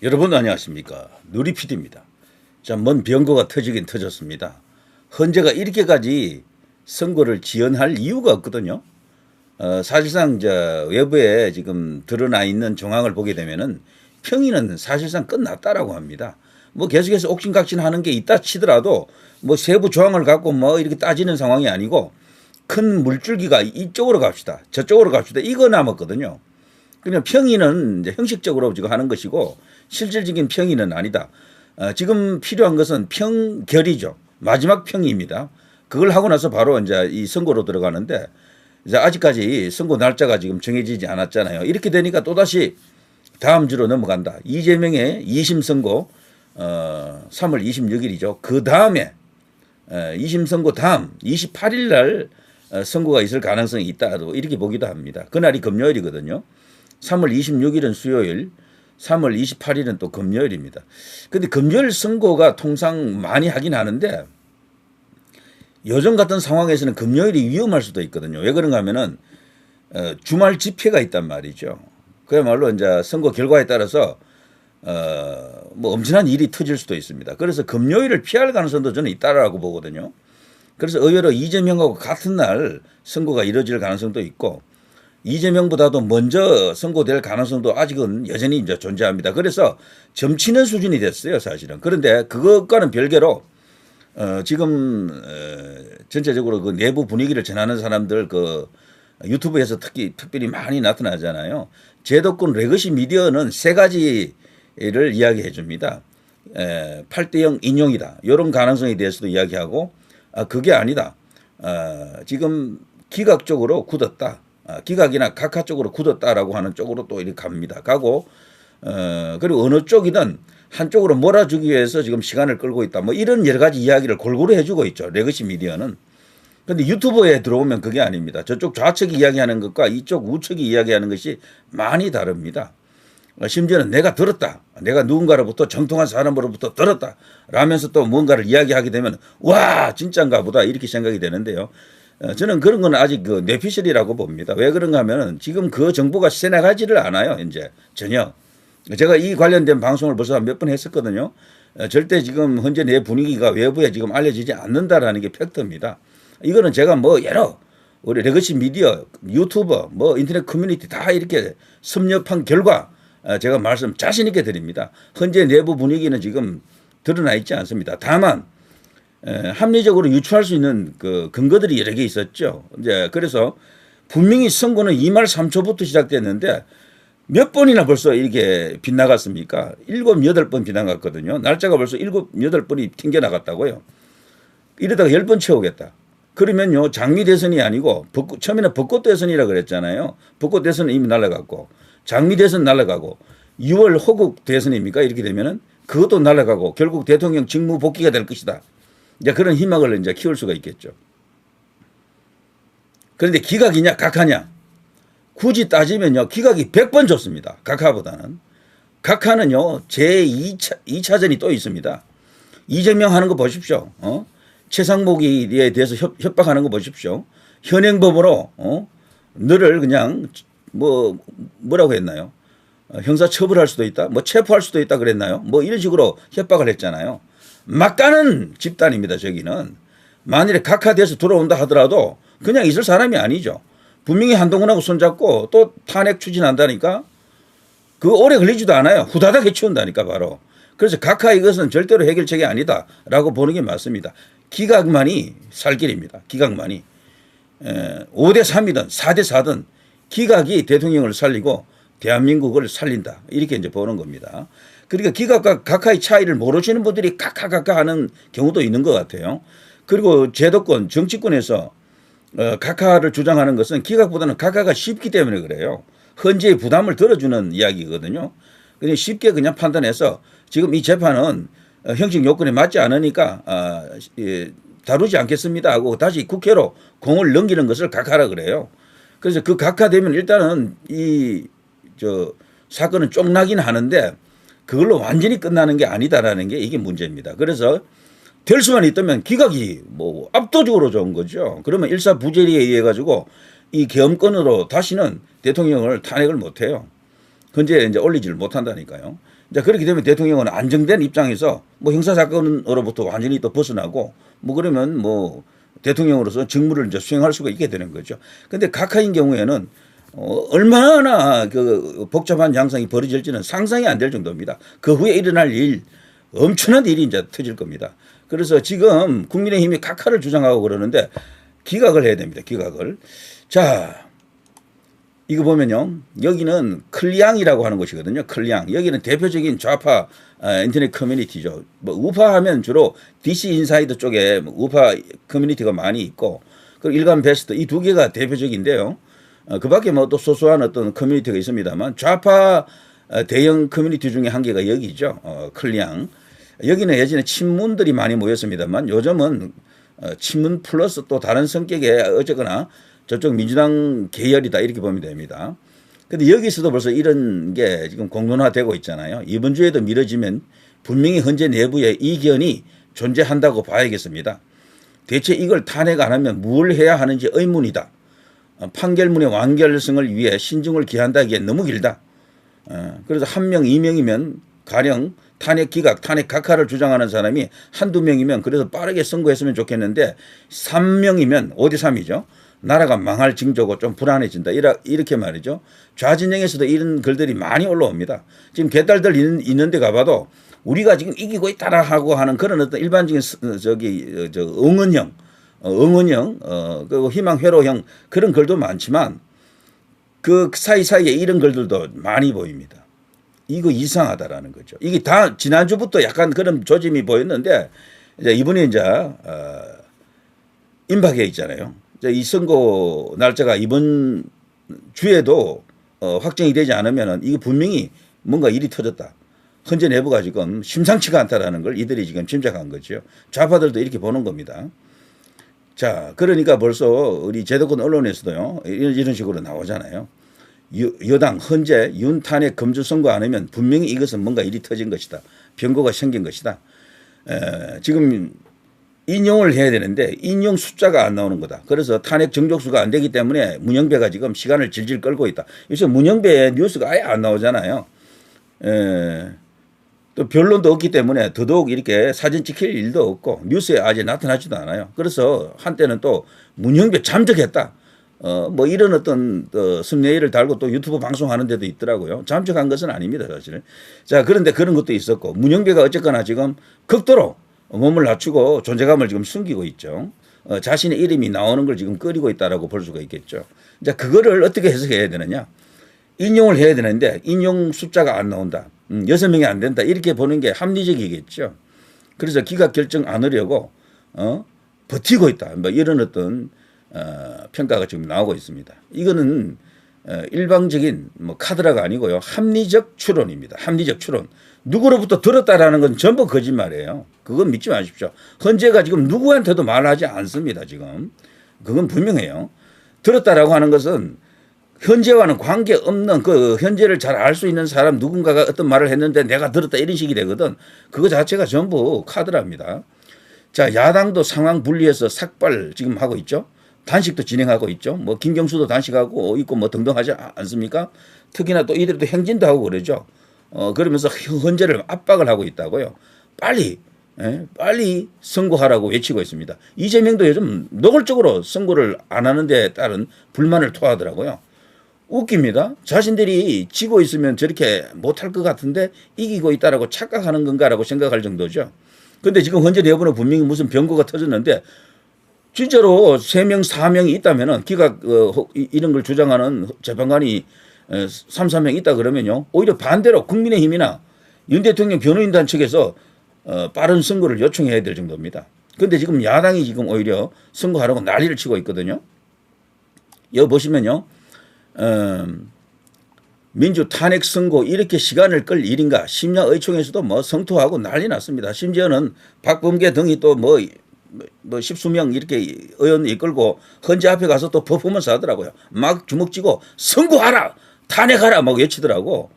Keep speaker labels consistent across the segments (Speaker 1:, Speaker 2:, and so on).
Speaker 1: 여러분 안녕하십니까. 누리PD입니다. 자, 먼 병거가 터지긴 터졌습니다. 헌재가 이렇게까지 선고를 지연할 이유가 없거든요. 사실상 외부에 지금 드러나 있는 정황을 보게 되면은 평의는 사실상 끝났다라고 합니다. 뭐 계속해서 옥신각신하는 게 있다 치더라도 뭐 세부 조항을 갖고 뭐 이렇게 따지는 상황이 아니고 큰 물줄기가 이쪽으로 갑시다, 저쪽으로 갑시다 이거 남았거든요. 그냥 평의는 이제 형식적으로 지금 하는 것이고 실질적인 평의는 아니다. 지금 필요한 것은 평결이죠. 마지막 평의입니다. 그걸 하고 나서 바로 이제 이 선고로 들어가는데 이제 아직까지 선고 날짜가 지금 정해지지 않았잖아요. 이렇게 되니까 또다시 다음 주로 넘어간다. 이재명의 2심 선고 3월 26일이죠. 그 다음에 2심 선고 다음 28일 날 선고가 있을 가능성이 있다도 이렇게 보기도 합니다. 그날이 금요일이거든요. 3월 26일은 수요일, 3월 28일은 또 금요일입니다. 근데 금요일 선고가 통상 많이 하긴 하는데 요즘 같은 상황에서는 금요일이 위험할 수도 있거든요. 왜 그런가 하면은 주말 집회가 있단 말이죠. 그야말로 이제 선고 결과에 따라서 뭐 엄청난 일이 터질 수도 있습니다. 그래서 금요일을 피할 가능성도 저는 있다라고 보거든요. 그래서 의외로 이재명하고 같은 날 선고가 이루어질 가능성도 있고 이재명보다도 먼저 선고될 가능성도 아직은 여전히 이제 존재합니다. 그래서 점치는 수준이 됐어요, 사실은. 그런데 그것과는 별개로 지금 전체적으로 그 내부 분위기를 전하는 사람들 그 유튜브에서 특별히 많이 나타나잖아요. 제도권 레거시 미디어는 세 가지를 이야기해 줍니다. 8대0 인용이다. 이런 가능성에 대해서도 이야기하고 그게 아니다. 지금 기각적으로 굳었다. 기각이나 각하 쪽으로 굳었다라고 하는 쪽으로 또 이렇게 갑니다. 가고 그리고 어느 쪽이든 한쪽으로 몰아주기 위해서 지금 시간을 끌고 있다. 뭐 이런 여러 가지 이야기를 골고루 해주고 있죠. 레거시 미디어는. 그런데 유튜브에 들어오면 그게 아닙니다. 저쪽 좌측이 이야기하는 것과 이쪽 우측이 이야기하는 것이 많이 다릅니다. 심지어는 내가 들었다. 내가 누군가로부터 정통한 사람으로부터 들었다. 라면서 또 뭔가를 이야기하게 되면 와 진짜인가 보다 이렇게 생각이 되는데요. 저는 그런 건 아직 그 뇌피셜이라고 봅니다. 왜 그런가 하면 지금 그 정보가 새나가지를 않아요. 이제 전혀. 제가 이 관련된 방송을 벌써 몇 번 했었거든요. 절대 지금 현재 내 분위기가 외부에 지금 알려지지 않는다라는 게 팩트입니다. 이거는 제가 뭐 여러 우리 레거시 미디어, 유튜버, 뭐 인터넷 커뮤니티 다 이렇게 섭렵한 결과 제가 말씀 자신 있게 드립니다. 현재 내부 분위기는 지금 드러나 있지 않습니다. 다만 합리적으로 유추할 수 있는 그 근거들이 여러 개 있었죠. 이제 그래서 분명히 선고는 2말 3초부터 시작됐는데 몇 번이나 벌써 이렇게 빗나갔습니까? 7, 8번 빗나갔거든요. 날짜가 벌써 7, 8번이 튕겨나갔다고요. 이러다가 10번 채우겠다. 그러면요, 장미 대선이 아니고 처음에는 벚꽃 대선이라 그랬잖아요. 벚꽃 대선은 이미 날아갔고 장미 대선 날아가고 6월 호국 대선입니까? 이렇게 되면은 그것도 날아가고 결국 대통령 직무 복귀가 될 것이다. 이제 그런 희망을 이제 키울 수가 있겠죠. 그런데 기각이냐 각하냐? 굳이 따지면요, 기각이 100번 좋습니다. 각하보다는. 각하는요, 제2차전이 또 있습니다. 이재명 하는 거 보십시오. 최상목에 대해서 협박하는 거 보십시오. 현행범으로, 너를 그냥, 뭐라고 했나요? 형사 처벌할 수도 있다. 뭐 체포할 수도 있다 그랬나요? 뭐 이런 식으로 협박을 했잖아요. 막가는 집단입니다. 저기는. 만일에 각하돼서 들어온다 하더라도 그냥 있을 사람이 아니죠. 분명히 한동훈하고 손잡고 또 탄핵 추진한다니까 그거 오래 걸리지도 않아요. 후다닥 해치운다니까 바로. 그래서 각하 이것은 절대로 해결책이 아니다라고 보는 게 맞습니다. 기각만이 살 길입니다. 기각만이. 5대 3이든 4대 4든 기각이 대통령을 살리고 대한민국을 살린다. 이렇게 이제 보는 겁니다. 그러니까 기각과 각하의 차이를 모르시는 분들이 각하 하는 경우도 있는 것 같아요. 그리고 제도권, 정치권에서 각하를 주장하는 것은 기각보다는 각하가 쉽기 때문에 그래요. 헌재의 부담을 들어주는 이야기거든요. 그냥 쉽게 그냥 판단해서 지금 이 재판은 형식 요건에 맞지 않으니까 다루지 않겠습니다 하고 다시 국회로 공을 넘기는 것을 각하라 그래요. 그래서 그 각하되면 일단은 사건은 쫑나긴 하는데 그걸로 완전히 끝나는 게 아니다라는 게 이게 문제입니다. 그래서 될 수만 있다면 기각이 뭐 압도적으로 좋은 거죠. 그러면 일사부재리에 의해 가지고 이 계엄권으로 다시는 대통령을 탄핵을 못 해요. 헌재에 이제 올리지를 못한다니까요. 이제 그렇게 되면 대통령은 안정된 입장에서 뭐 형사사건으로부터 완전히 또 벗어나고 뭐 그러면 뭐 대통령으로서 직무를 이제 수행할 수가 있게 되는 거죠. 근데 각하인 경우에는 얼마나 그 복잡한 양상이 벌어질지는 상상이 안 될 정도입니다. 그 후에 일어날 일, 엄청난 일이 이제 터질 겁니다. 그래서 지금 국민의힘이 각하를 주장하고 그러는데 기각을 해야 됩니다. 기각을. 자, 이거 보면요. 여기는 클리앙이라고 하는 곳이거든요. 클리앙. 여기는 대표적인 좌파 인터넷 커뮤니티죠. 뭐 우파하면 주로 DC 인사이드 쪽에 우파 커뮤니티가 많이 있고, 그리고 일간 베스트 이 두 개가 대표적인데요. 그 밖에 뭐 또 소소한 어떤 커뮤니티가 있습니다만 좌파 대형 커뮤니티 중에 한 개가 여기죠. 클리앙. 여기는 예전에 친문들이 많이 모였습니다만 요즘은 친문 플러스 또 다른 성격의 어쨌거나 저쪽 민주당 계열이다 이렇게 보면 됩니다. 근데 여기서도 벌써 이런 게 지금 공론화되고 있잖아요. 이번 주에도 미뤄지면 분명히 헌재 내부에 이견이 존재한다고 봐야겠습니다. 대체 이걸 탄핵 안 하면 뭘 해야 하는지 의문이다. 판결문의 완결성을 위해 신중을 기한다기엔 너무 길다. 그래서 한 명, 2명이면 가령 탄핵 기각, 탄핵 각하를 주장하는 사람이 한두 명이면 그래도 빠르게 선고했으면 좋겠는데 3명이면 5대 3이죠. 나라가 망할 징조고 좀 불안해진다. 이렇게 말이죠. 좌진영에서도 이런 글들이 많이 올라옵니다. 지금 개딸들 있는데 가봐도 우리가 지금 이기고 있다라 하고 하는 그런 어떤 일반적인 응원형, 그리고 희망 회로형 그런 글도 많지만 그 사이사이에 이런 글들도 많이 보입니다. 이거 이상하다라는 거죠. 이게 다 지난주부터 약간 그런 조짐이 보였는데 이제 이번에 이제 임박해 있잖아요. 이 선거 날짜가 이번 주에도 확정이 되지 않으면은 이게 분명히 뭔가 일이 터졌다. 헌재 내부가 지금 심상치가 않다라는 걸 이들이 지금 짐작한 거죠. 좌파들도 이렇게 보는 겁니다. 자, 그러니까 벌써 우리 제도권 언론에서도요, 이런 식으로 나오잖아요. 여당 헌재 윤 탄핵 검증 선거 안 하면 분명히 이것은 뭔가 일이 터진 것이다. 변고가 생긴 것이다. 지금 인용을 해야 되는데 인용 숫자가 안 나오는 거다. 그래서 탄핵 정족수가 안 되기 때문에 문영배가 지금 시간을 질질 끌고 있다. 요새 문영배의 뉴스가 아예 안 나오잖아요. 또 변론도 없기 때문에 더더욱 이렇게 사진 찍힐 일도 없고 뉴스에 아직 나타나지도 않아요. 그래서 한때는 또 문영배 잠적했다. 뭐 이런 어떤 썸네일을 달고 또 유튜브 방송하는 데도 있더라고요. 잠적한 것은 아닙니다, 사실은. 자, 그런데 그런 것도 있었고 문영배가 어쨌거나 지금 극도로 몸을 낮추고 존재감을 지금 숨기고 있죠. 자신의 이름이 나오는 걸 지금 꺼리고 있다라고 볼 수가 있겠죠. 자, 그거를 어떻게 해석해야 되느냐? 인용을 해야 되는데 인용 숫자가 안 나온다. 6명이 안 된다. 이렇게 보는 게 합리적이겠죠. 그래서 기각 결정 안 하려고 버티고 있다. 뭐 이런 어떤 평가가 지금 나오고 있습니다. 이거는 일방적인 뭐 카드라가 아니고요. 합리적 추론입니다. 합리적 추론. 누구로부터 들었다라는 건 전부 거짓말이에요. 그건 믿지 마십시오. 헌재가 지금 누구한테도 말하지 않습니다. 지금. 그건 분명해요. 들었다라고 하는 것은 현재와는 관계없는 그 현재를 잘 알 수 있는 사람 누군가가 어떤 말을 했는데 내가 들었다 이런 식이 되거든. 그거 자체가 전부 카드랍니다. 자, 야당도 상황 분리해서 삭발 지금 하고 있죠. 단식도 진행하고 있죠. 뭐 김경수도 단식하고 있고 뭐 등등 하지 않습니까? 특히나 또 이들도 행진도 하고 그러죠. 그러면서 헌재를 압박을 하고 있다고요. 빨리 선고하라고 외치고 있습니다. 이재명도 요즘 노골적으로 선고를 안 하는 데 따른 불만을 토하더라고요. 웃깁니다. 자신들이 지고 있으면 저렇게 못할 것 같은데 이기고 있다라고 착각하는 건가라고 생각할 정도죠. 그런데 지금 헌재 내부는 분명히 무슨 변고가 터졌는데 진짜로 3명, 4명이 있다면은 기각 이런 걸 주장하는 재판관이 3, 4명 있다 그러면요. 오히려 반대로 국민의힘이나 윤 대통령 변호인단 측에서 빠른 선고를 요청해야 될 정도입니다. 그런데 지금 야당이 지금 오히려 선고하라고 난리를 치고 있거든요. 여기 보시면요. 민주 탄핵 선고 이렇게 시간을 끌 일인가 심야의총에서도 뭐 성토하고 난리 났습니다. 심지어는 박범계 등이 또 뭐 십수명 이렇게 의원 이끌고 헌재 앞에 가서 또 퍼포먼스 하더라고요. 막 주먹 쥐고 선고하라 탄핵하라 막 외치더라고.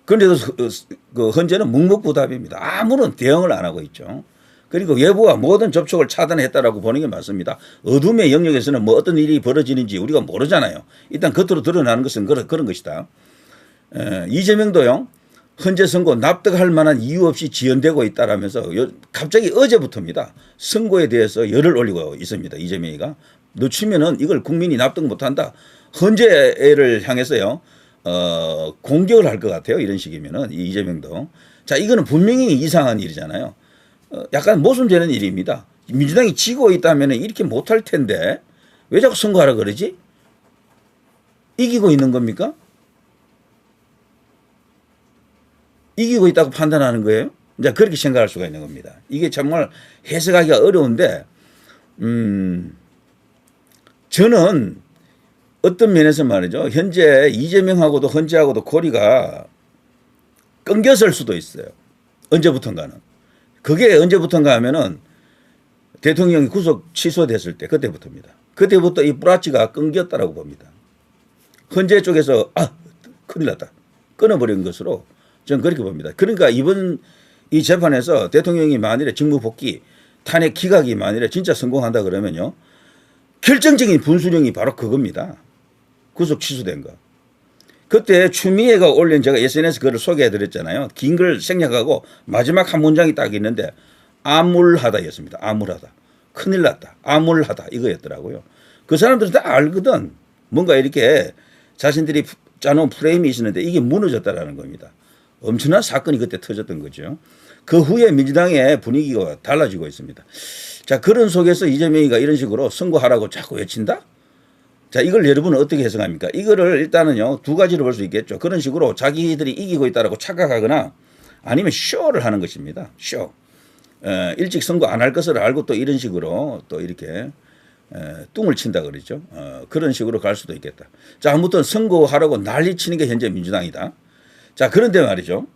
Speaker 1: 그런데도 그 헌재는 묵묵부답입니다. 아무런 대응을 안 하고 있죠. 그리고 외부와 모든 접촉을 차단했다라고 보는 게 맞습니다. 어둠의 영역에서는 뭐 어떤 일이 벌어지는지 우리가 모르잖아요. 일단 겉으로 드러나는 것은 그런 것이다. 이재명도요. 헌재 선고 납득할 만한 이유 없이 지연되고 있다라면서 갑자기 어제부터입니다. 선고에 대해서 열을 올리고 있습니다. 이재명이가. 늦추면은 이걸 국민이 납득 못한다. 헌재를 향해서요. 공격을 할 것 같아요. 이런 식이면은 이재명도. 자, 이거는 분명히 이상한 일이잖아요. 약간 모순되는 일입니다. 민주당이 지고 있다면 이렇게 못할 텐데 왜 자꾸 선거하라 그러지? 이기고 있는 겁니까? 이기고 있다고 판단하는 거예요? 이제 그렇게 생각할 수가 있는 겁니다. 이게 정말 해석하기가 어려운데, 저는 어떤 면에서 말이죠. 현재 이재명하고도 헌재하고도 고리가 끊겼을 수도 있어요. 언제부턴가는. 그게 언제부턴가 하면은 대통령이 구속 취소됐을 때, 그때부터입니다. 그때부터 이 뿌라치가 끊겼다라고 봅니다. 헌재 쪽에서, 큰일 났다. 끊어버린 것으로 저는 그렇게 봅니다. 그러니까 이번 이 재판에서 대통령이 만일에 직무복귀, 탄핵 기각이 만일에 진짜 성공한다 그러면요. 결정적인 분수령이 바로 그겁니다. 구속 취소된 거. 그때 추미애가 올린 제가 SNS 글을 소개해드렸잖아요. 긴 글 생략하고 마지막 한 문장이 딱 있는데 암울하다였습니다. 암울하다. 큰일 났다. 암울하다. 이거였더라고요. 그 사람들은 다 알거든. 뭔가 이렇게 자신들이 짜놓은 프레임이 있었는데 이게 무너졌다라는 겁니다. 엄청난 사건이 그때 터졌던 거죠. 그 후에 민주당의 분위기가 달라지고 있습니다. 자, 그런 속에서 이재명이가 이런 식으로 선거하라고 자꾸 외친다? 자, 이걸 여러분은 어떻게 해석합니까? 이거를 일단은요, 두 가지로 볼 수 있겠죠. 그런 식으로 자기들이 이기고 있다라고 착각하거나 아니면 쇼를 하는 것입니다. 쇼. 일찍 선거 안 할 것을 알고 또 이런 식으로 또 이렇게 뚱을 친다 그러죠. 그런 식으로 갈 수도 있겠다. 자, 아무튼 선거하라고 난리 치는 게 현재 민주당이다. 자, 그런데 말이죠.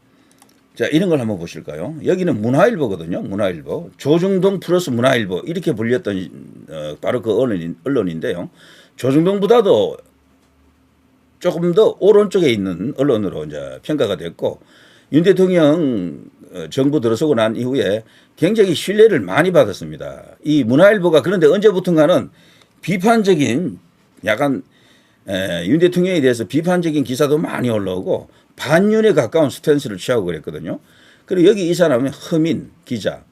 Speaker 1: 자, 이런 걸 한번 보실까요? 여기는 문화일보거든요. 문화일보. 조중동 플러스 문화일보. 이렇게 불렸던, 바로 그 언론인데요. 조중동보다도 조금 더 오른쪽에 있는 언론으로 이제 평가가 됐고, 윤 대통령 정부 들어서고 난 이후에 굉장히 신뢰를 많이 받았습니다. 이 문화일보가 그런데 언제부턴가는 비판적인 약간 윤 대통령에 대해서 비판적인 기사도 많이 올라오고 반윤에 가까운 스탠스를 취하고 그랬거든요. 그리고 여기 이 사람은 허민 기자.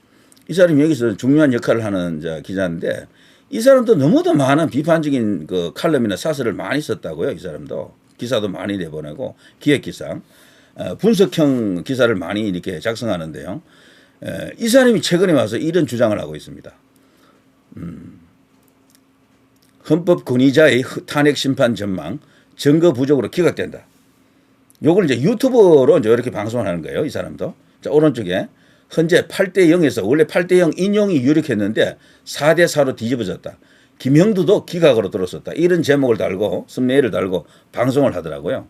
Speaker 1: 이 사람이 여기서 중요한 역할을 하는 기자인데 이 사람도 너무도 많은 비판적인 그 칼럼이나 사설을 많이 썼다고요. 이 사람도. 기사도 많이 내보내고 기획기사. 분석형 기사를 많이 이렇게 작성하는데요. 이 사람이 최근에 와서 이런 주장을 하고 있습니다. 헌법 권위자의 탄핵 심판 전망 증거 부족으로 기각된다. 요걸 이제 유튜브로 이제 이렇게 방송을 하는 거예요. 이 사람도. 자, 오른쪽에 현재 8대 0에서 원래 8대 0 인용이 유력했는데 4대 4로 뒤집어졌다. 김형두도 기각으로 들었었다. 이런 제목을 달고 썸네일을 달고 방송을 하더라고요.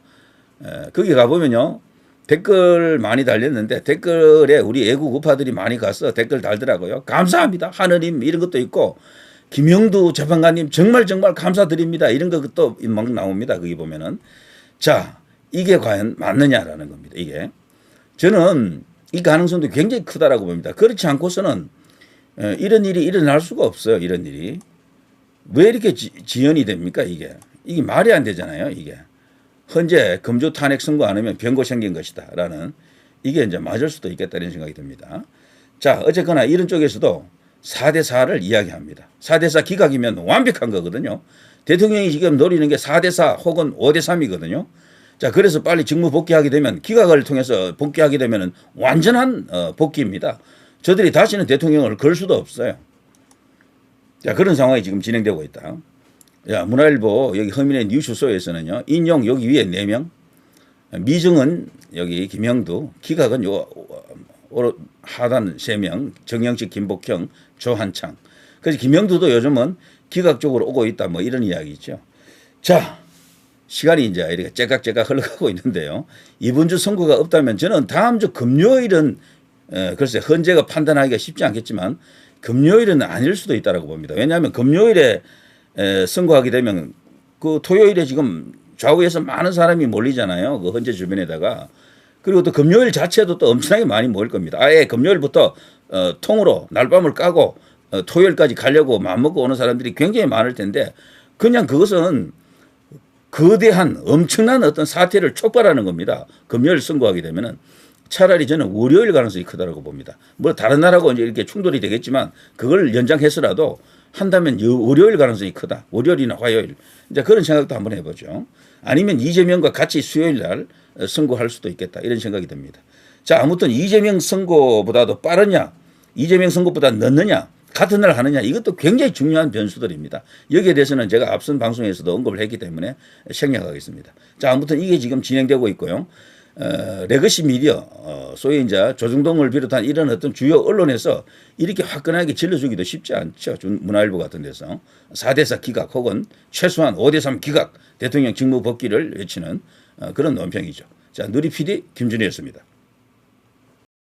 Speaker 1: 거기 가보면요. 댓글 많이 달렸는데 댓글에 우리 애국 우파들이 많이 가서 댓글 달더라고요. 감사합니다. 하느님 이런 것도 있고 김형두 재판관님 정말 감사드립니다. 이런 것도 막 나옵니다. 거기 보면은. 자, 이게 과연 맞느냐라는 겁니다. 이게. 저는 이 가능성도 굉장히 크다라고 봅니다. 그렇지 않고서는 이런 일이 일어날 수가 없어요. 이런 일이. 왜 이렇게 지연이 됩니까? 이게 말이 안 되잖아요. 이게. 현재 금주 탄핵 선고 안 하면 변고 생긴 것이다. 라는 이게 이제 맞을 수도 있겠다는 생각이 듭니다. 자, 어쨌거나 이런 쪽에서도 4대 4를 이야기합니다. 4대 4 기각이면 완벽한 거거든요. 대통령이 지금 노리는 게 4대 4 혹은 5대 3이거든요. 자, 그래서 빨리 직무 복귀하게 되면 기각을 통해서 복귀하게 되면 완전한 복귀입니다. 저들이 다시는 대통령을 걸 수도 없어요. 자, 그런 상황이 지금 진행되고 있다. 야, 문화일보 여기 허민의 뉴스소에서는요. 인용 여기 위에 4명. 미정은 여기 김형두, 기각은 요 하단 3명. 정영식, 김복형, 조한창. 그래서 김형두도 요즘은 기각 쪽으로 오고 있다. 뭐 이런 이야기 있죠. 자, 시간이 이제 이렇게 째깍째깍 흘러가고 있는데요. 이번 주 선거가 없다면 저는 다음 주 금요일은 글쎄 헌재가 판단하기가 쉽지 않겠지만 금요일은 아닐 수도 있다고 봅니다. 왜냐하면 금요일에 선거하게 되면 그 토요일에 지금 좌우에서 많은 사람이 몰리잖아요. 그 헌재 주변에다가. 그리고 또 금요일 자체도 또 엄청나게 많이 모일 겁니다. 아예 금요일부터 통으로 날밤을 까고 토요일까지 가려고 마음먹고 오는 사람들이 굉장히 많을 텐데 그냥 그것은 거대한 엄청난 어떤 사태를 촉발하는 겁니다. 금요일 선거하게 되면은 차라리 저는 월요일 가능성이 크다고 봅니다. 뭐 다른 나라하고 이제 이렇게 충돌이 되겠지만 그걸 연장해서라도 한다면 월요일 가능성이 크다. 월요일이나 화요일. 이제 그런 생각도 한번 해보죠. 아니면 이재명과 같이 수요일 날 선거할 수도 있겠다. 이런 생각이 듭니다. 자, 아무튼 이재명 선거보다도 빠르냐, 이재명 선거보다 늦느냐, 같은 날 하느냐, 이것도 굉장히 중요한 변수들입니다. 여기에 대해서는 제가 앞선 방송에서도 언급을 했기 때문에 생략하겠습니다. 자, 아무튼 이게 지금 진행되고 있고요. 레거시 미디어, 소위 이제 조중동을 비롯한 이런 어떤 주요 언론에서 이렇게 화끈하게 질러주기도 쉽지 않죠. 문화일보 같은 데서 4대4 기각 혹은 최소한 5대3 기각 대통령 직무 복귀를 외치는 그런 논평이죠. 자, 누리 PD 김준희였습니다.